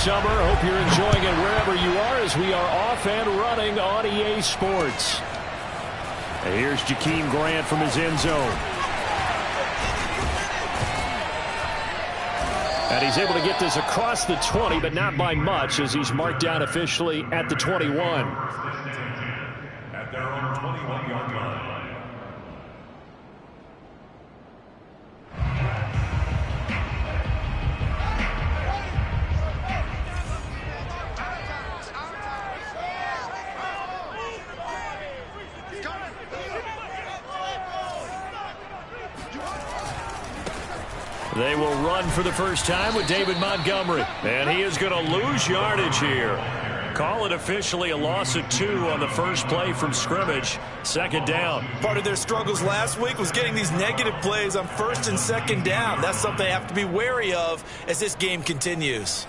summer. Hope you're enjoying it wherever you are as we are off and running on EA Sports. And here's Jakeem Grant from his end zone. And he's able to get this across the 20, but not by much as he's marked down officially at the 21. At their own 21-yard line. They will run for the first time with David Montgomery. And he is going to lose yardage here. Call it officially a loss of 2 on the first play from scrimmage. Second down. Part of their struggles last week was getting these negative plays on first and second down. That's something they have to be wary of as this game continues.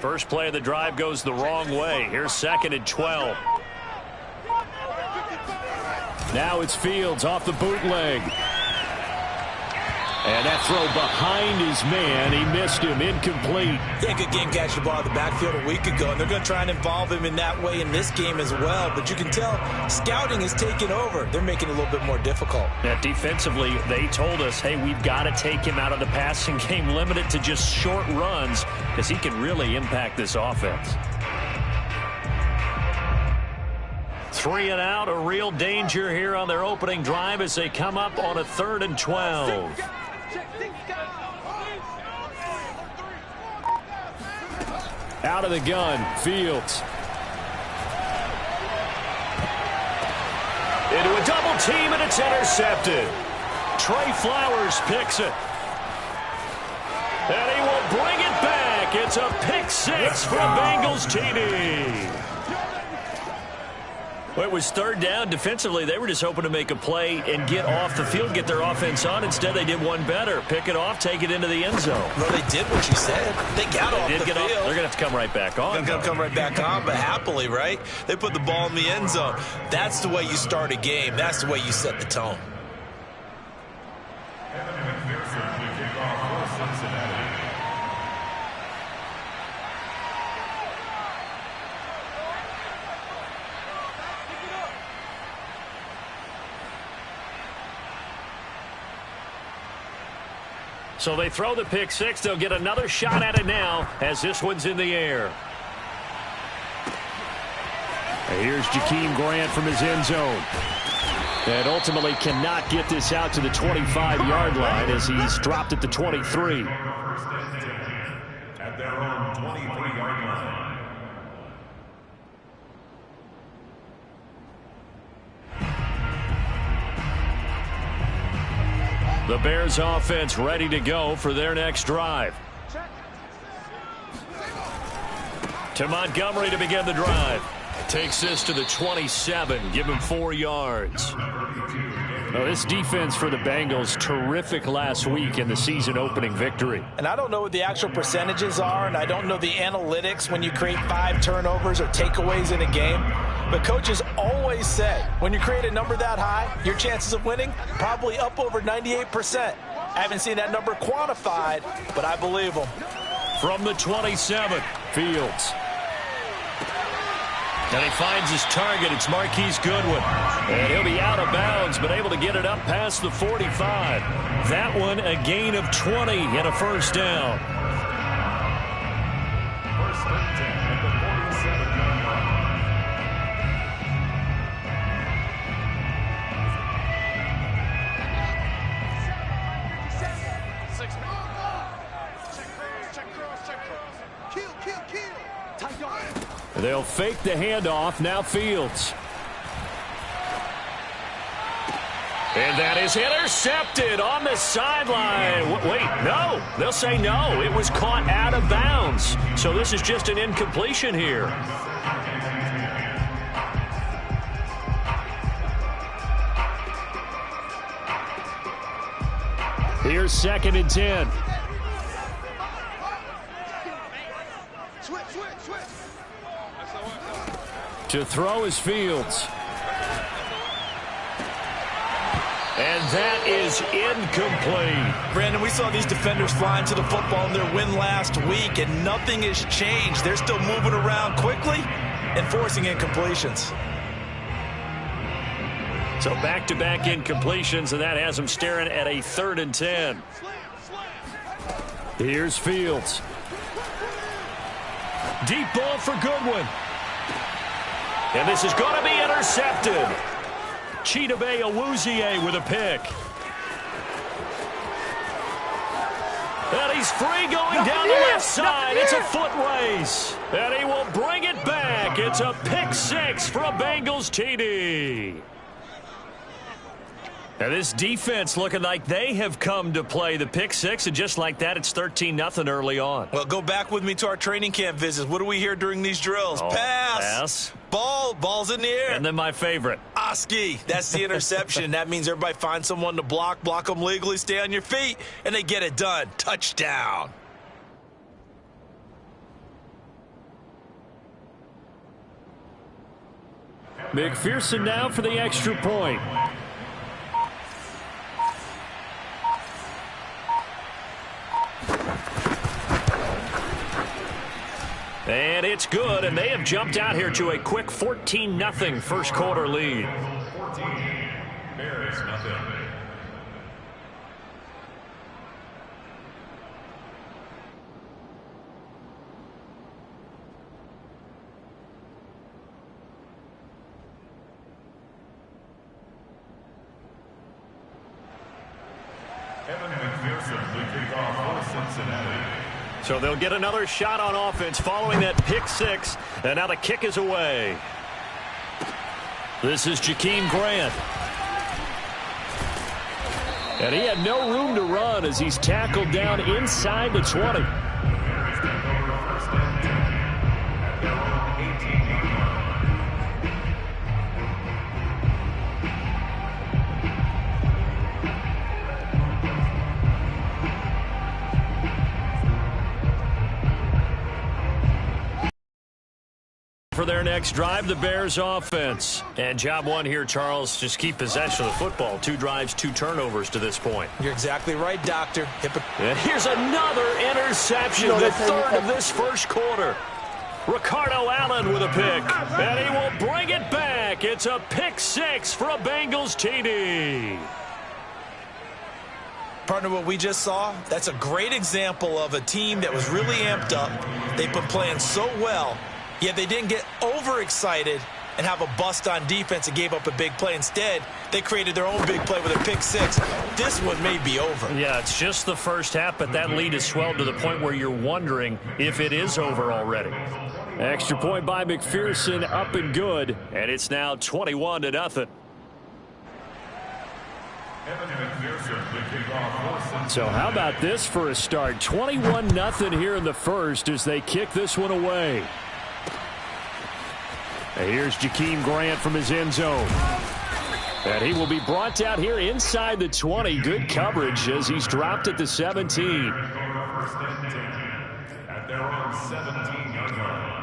First play of the drive goes the wrong way. Here's 2nd and 12. Now it's Fields off the bootleg. And that throw behind his man. He missed him. Incomplete. Yeah, good game catching the ball in the backfield a week ago, and they're going to try and involve him in that way in this game as well. But you can tell scouting is taking over. They're making it a little bit more difficult. Yeah, defensively, they told us, hey, we've got to take him out of the passing game, limit it to just short runs, because he can really impact this offense. 3 and out, a real danger here on their opening drive as they come up on a 3rd and 12. Out of the gun, Fields. Into a double team, and it's intercepted. Trey Flowers picks it. And he will bring it back. It's a pick 6 for a Bengals TD. Well, it was 3rd down. Defensively, they were just hoping to make a play and get off the field, get their offense on. Instead, they did one better. Pick it off, take it into the end zone. Well, they did what you said. They got off the field. They're going to have to come right back on. They're going to come right back on, but happily, right? They put the ball in the end zone. That's the way you start a game. That's the way you set the tone. So they throw the pick 6. They'll get another shot at it now as this one's in the air. Here's Jakeem Grant from his end zone. And ultimately cannot get this out to the 25-yard line as he's dropped at the 23. At their own 23-yard line. The Bears offense ready to go for their next drive. To Montgomery to begin the drive. Takes this to the 27. Give him 4 yards. Now, this defense for the Bengals, terrific last week in the season opening victory. And I don't know what the actual percentages are, and I don't know the analytics when you create 5 turnovers or takeaways in a game. But coaches always said, when you create a number that high, your chances of winning probably up over 98%. I haven't seen that number quantified, but I believe them. From the 27, Fields. And he finds his target. It's Marquise Goodwin. And he'll be out of bounds, but able to get it up past the 45. That one a gain of 20 and a first down. First and 10 at the 47-yard line. They'll fake the handoff. Now Fields. And that is intercepted on the sideline. Wait, no. They'll say no. It was caught out of bounds. So this is just an incompletion here. Here's 2nd and 10. To throw is Fields. And that is incomplete. Brandon, we saw these defenders flying to the football in their win last week, and nothing has changed. They're still moving around quickly and forcing incompletions. So back-to-back incompletions, and that has them staring at a 3rd and 10. Here's Fields. Deep ball for Goodwin. And this is going to be intercepted. Chidobe Awuzie with a pick. And he's free going down the left side. It's a foot race. And he will bring it back. It's a pick 6 for a Bengals TD. Now this defense looking like they have come to play the pick 6, and just like that, it's 13-0 early on. Well, go back with me to our training camp visits. What do we hear during these drills? Pass. Ball's in the air. And then my favorite. Oski. That's the interception. That means everybody finds someone to block them legally, stay on your feet, and they get it done. Touchdown. McPherson now for the extra point. And it's good, and they have jumped out here to a quick 14-0 first quarter lead. 14, Bears nothing. Evan McPherson will kick off for Cincinnati. So they'll get another shot on offense following that pick 6, and now the kick is away. This is Jakeem Grant. And he had no room to run as he's tackled down inside the 20. For their next drive, the Bears offense. And job one here, Charles, just keep possession of the football. 2 drives, 2 turnovers to this point. You're exactly right, Doctor. And here's another interception, the 3rd of this first quarter. Ricardo Allen with a pick, and he will bring it back. It's a pick 6 for a Bengals TD. Partner, what we just saw, that's a great example of a team that was really amped up. They've been playing so well, yet they didn't get overexcited and have a bust on defense and gave up a big play. Instead, they created their own big play with a pick 6. This one may be over. Yeah, it's just the first half, but that lead has swelled to the point where you're wondering if it is over already. Extra point by McPherson, up and good, and it's now 21-0. So how about this for a start? 21-0 here in the first as they kick this one away. And here's Jakeem Grant from his end zone. And he will be brought out here inside the 20. Good coverage as he's dropped at the 17. At their own 17-yard line.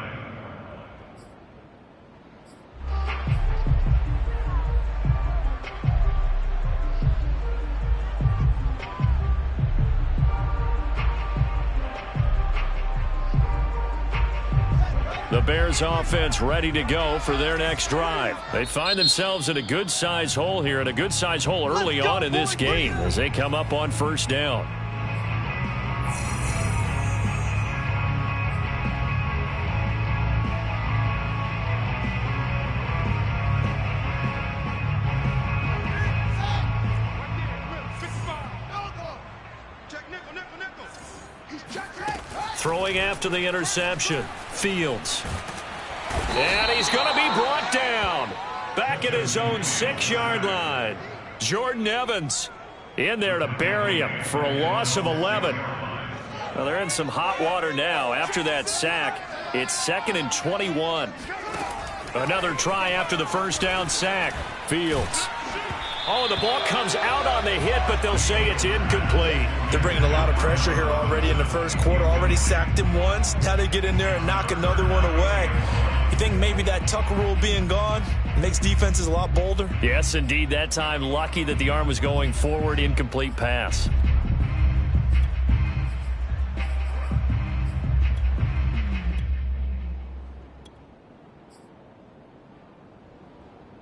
The Bears offense ready to go for their next drive. They find themselves in a good-size hole here, and a good-size hole early on in this game as they come up on first down. Throwing after the interception, Fields. And he's going to be brought down. Back at his own 6-yard line. Jordan Evans in there to bury him for a loss of 11. Well, they're in some hot water now. After that sack, it's 2nd and 21. Another try after the first down sack. Fields. Oh, the ball comes out on the hit, but they'll say it's incomplete. They're bringing a lot of pressure here already in the first quarter. Already sacked him once. Now they get in there and knock another one away. You think maybe that Tucker rule being gone makes defenses a lot bolder? Yes, indeed. That time, lucky that the arm was going forward. Incomplete pass.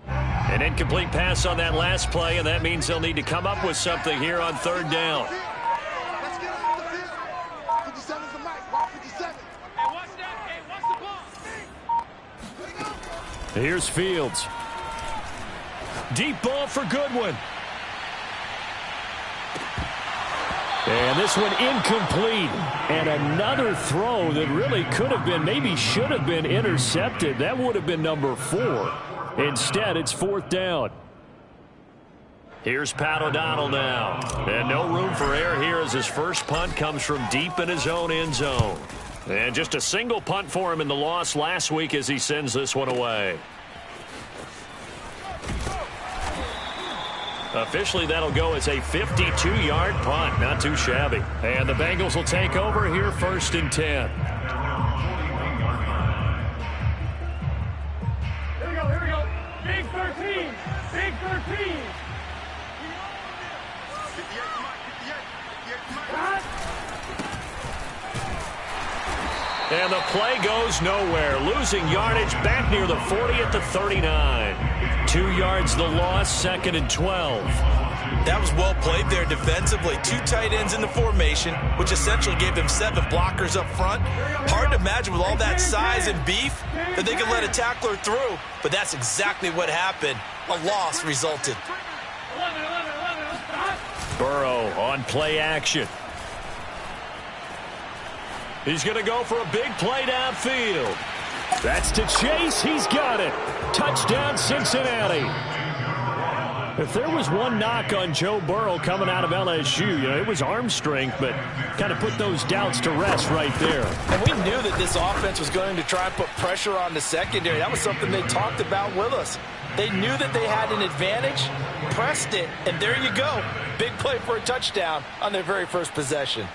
An incomplete pass on that last play, and that means they'll need to come up with something here on third down. Let's get off the field. 57's the mic. Watch 57. Hey, watch that. Hey, watch the ball. Here's Fields. Deep ball for Goodwin. And this one incomplete. And another throw that really could have been, maybe should have been intercepted. That would have been number 4. Instead, it's fourth down. Here's Pat O'Donnell now. And no room for error here as his first punt comes from deep in his own end zone. And just a single punt for him in the loss last week as he sends this one away. Officially, that'll go as a 52-yard punt. Not too shabby. And the Bengals will take over here first and 10. Big 13! Big 13! And the play goes nowhere. Losing yardage back near the 40 at the 39. 2 yards the loss, second and 12. That was well played there defensively. 2 tight ends in the formation, which essentially gave them 7 blockers up front. Hard to imagine with all that size and beef that they could let a tackler through, but that's exactly what happened. A loss resulted. Burrow on play action. He's going to go for a big play downfield. That's to Chase. He's got it. Touchdown, Cincinnati. If there was one knock on Joe Burrow coming out of LSU, it was arm strength, but kind of put those doubts to rest right there. And we knew that this offense was going to try and put pressure on the secondary. That was something they talked about with us. They knew that they had an advantage, pressed it, and there you go. Big play for a touchdown on their very first possession.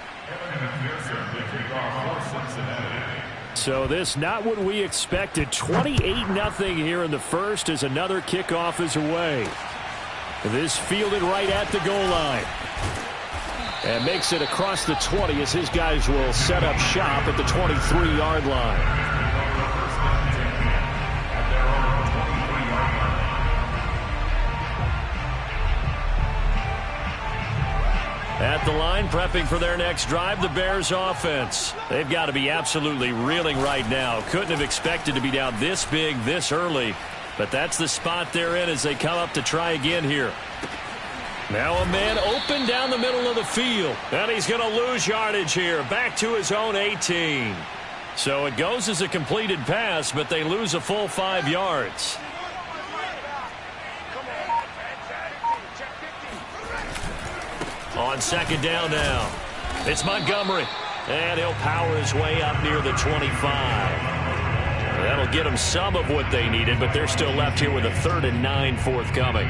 So this not what we expected. 28-0 here in the first as another kickoff is away. This fielded right at the goal line. And makes it across the 20 as his guys will set up shop at the 23-yard line. At the line, prepping for their next drive, the Bears offense. They've got to be absolutely reeling right now. Couldn't have expected to be down this big, this early. But that's the spot they're in as they come up to try again here. Now a man open down the middle of the field. And he's going to lose yardage here. Back to his own 18. So it goes as a completed pass, but they lose a full 5 yards. On second down now, it's Montgomery. And he'll power his way up near the 25. That'll get them some of what they needed, but they're still left here with a 3rd and 9 forthcoming.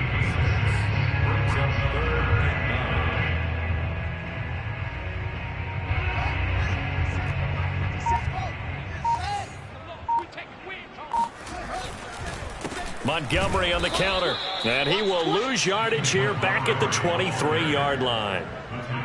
Montgomery on the counter, and he will lose yardage here back at the 23-yard line.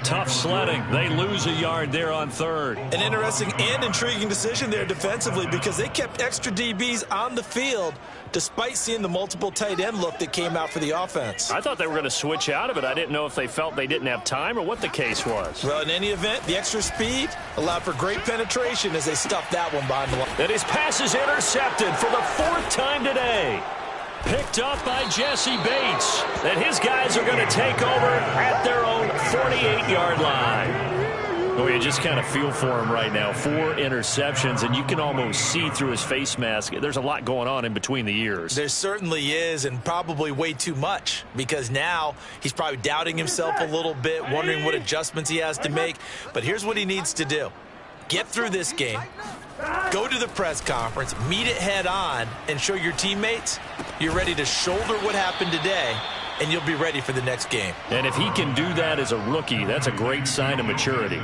Tough sledding. They lose a yard there on 3rd. An interesting and intriguing decision there defensively because they kept extra DBs on the field despite seeing the multiple tight end look that came out for the offense. I thought they were going to switch out of it. I didn't know if they felt they didn't have time or what the case was. Well, in any event, the extra speed allowed for great penetration as they stuffed that one behind the line. And his pass is intercepted for the 4th time today. Picked up by Jesse Bates. And his guys are going to take over at their own 48-yard line. Oh, you just kind of feel for him right now. 4 interceptions, and you can almost see through his face mask. There's a lot going on in between the ears. There certainly is, and probably way too much, because now he's probably doubting himself a little bit, wondering what adjustments he has to make. But here's what he needs to do. Get through this game, go to the press conference, meet it head on, and show your teammates you're ready to shoulder what happened today and you'll be ready for the next game. And if he can do that as a rookie, that's a great sign of maturity.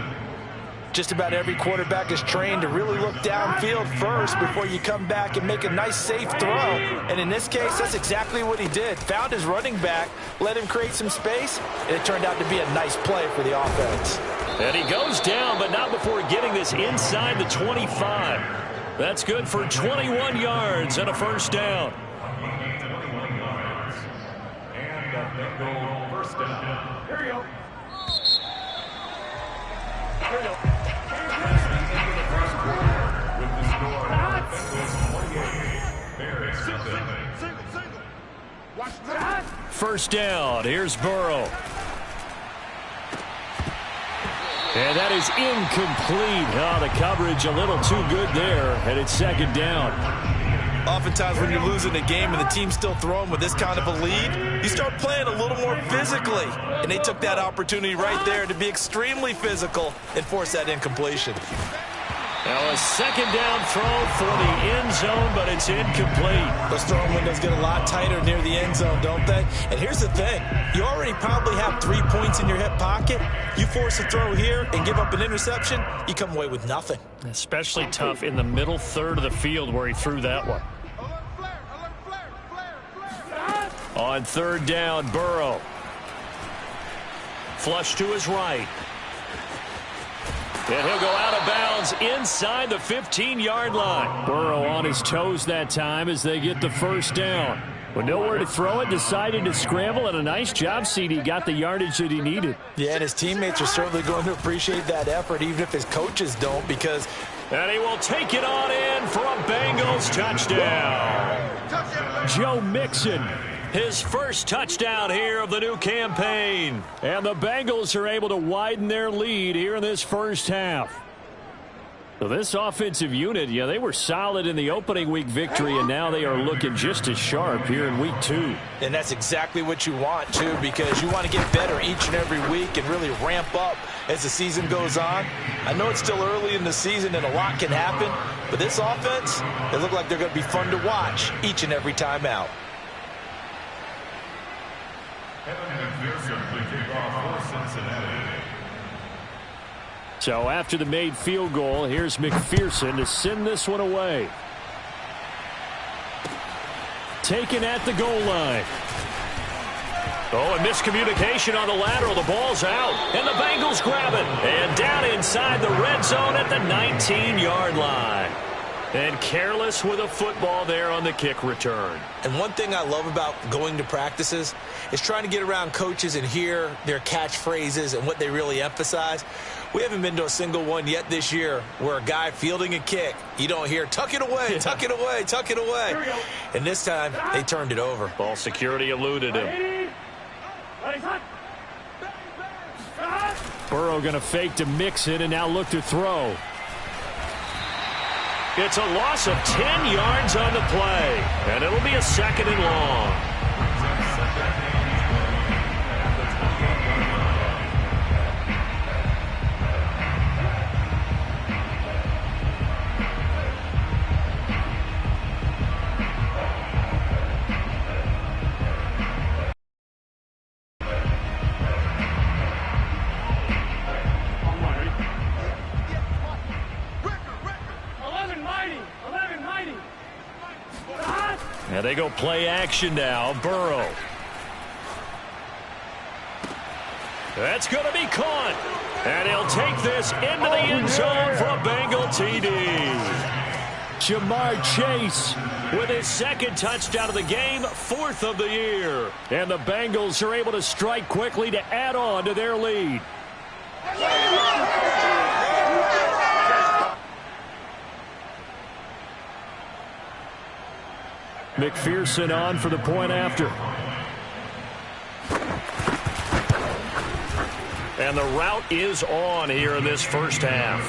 Just about every quarterback is trained to really look downfield first before you come back and make a nice, safe throw. And in this case, that's exactly what he did. Found his running back, let him create some space, and it turned out to be a nice play for the offense. And he goes down, but not before getting this inside the 25. That's good for 21 yards and a first down. 21 yards. And a Bengal first down. Here we go. Here we go. With the score, Bengals 48, Bears 7. Single. Watch that. First down. Here's Burrow. And that is incomplete. Oh, the coverage a little too good there, and it's second down. Oftentimes when you're losing a game and the team's still throwing with this kind of a lead, you start playing a little more physically. And they took that opportunity right there to be extremely physical and force that incompletion. Now a second down throw for the end zone, but it's incomplete. Those throwing windows get a lot tighter near the end zone, don't they? And here's the thing. You already probably have 3 points in your hip pocket. You force a throw here and give up an interception, you come away with nothing. Especially tough in the middle third of the field where he threw that one. Flare. On third down, Burrow. Flush to his right. And he'll go out of bounds inside the 15-yard line. Burrow on his toes that time as they get the first down. With nowhere to throw it, decided to scramble, and a nice job, CD. Got the yardage that he needed. Yeah, and his teammates are certainly going to appreciate that effort, even if his coaches don't, because... And he will take it on in for a Bengals touchdown. Joe Mixon, his first touchdown here of the new campaign. And the Bengals are able to widen their lead here in this first half. So this offensive unit, yeah, they were solid in the opening week victory, and now they are looking just as sharp here in week 2. And that's exactly what you want, too, because you want to get better each and every week and really ramp up as the season goes on. I know it's still early in the season and a lot can happen, but this offense, they look like they're going to be fun to watch each and every time out. So after the made field goal, here's McPherson to send this one away. Taken at the goal line. Oh, a miscommunication on the lateral. The ball's out, and the Bengals grab it. And down inside the red zone at the 19-yard line. And careless with a football there on the kick return. And one thing I love about going to practices is trying to get around coaches and hear their catchphrases and what they really emphasize. We haven't been to a single one yet this year where a guy fielding a kick, you don't hear, tuck it away, tuck it away, tuck it away. And this time, they turned it over. Ball security eluded him. Burrow going to fake to Mixon and now look to throw. It's a loss of 10 yards on the play, and it'll be a second and long. And they go play action now. Burrow. That's going to be caught. And he'll take this into the end zone for a Bengal TD. Jamar Chase with his second touchdown of the game, 4th of the year. And the Bengals are able to strike quickly to add on to their lead. McPherson on for the point after. And the route is on here in this first half.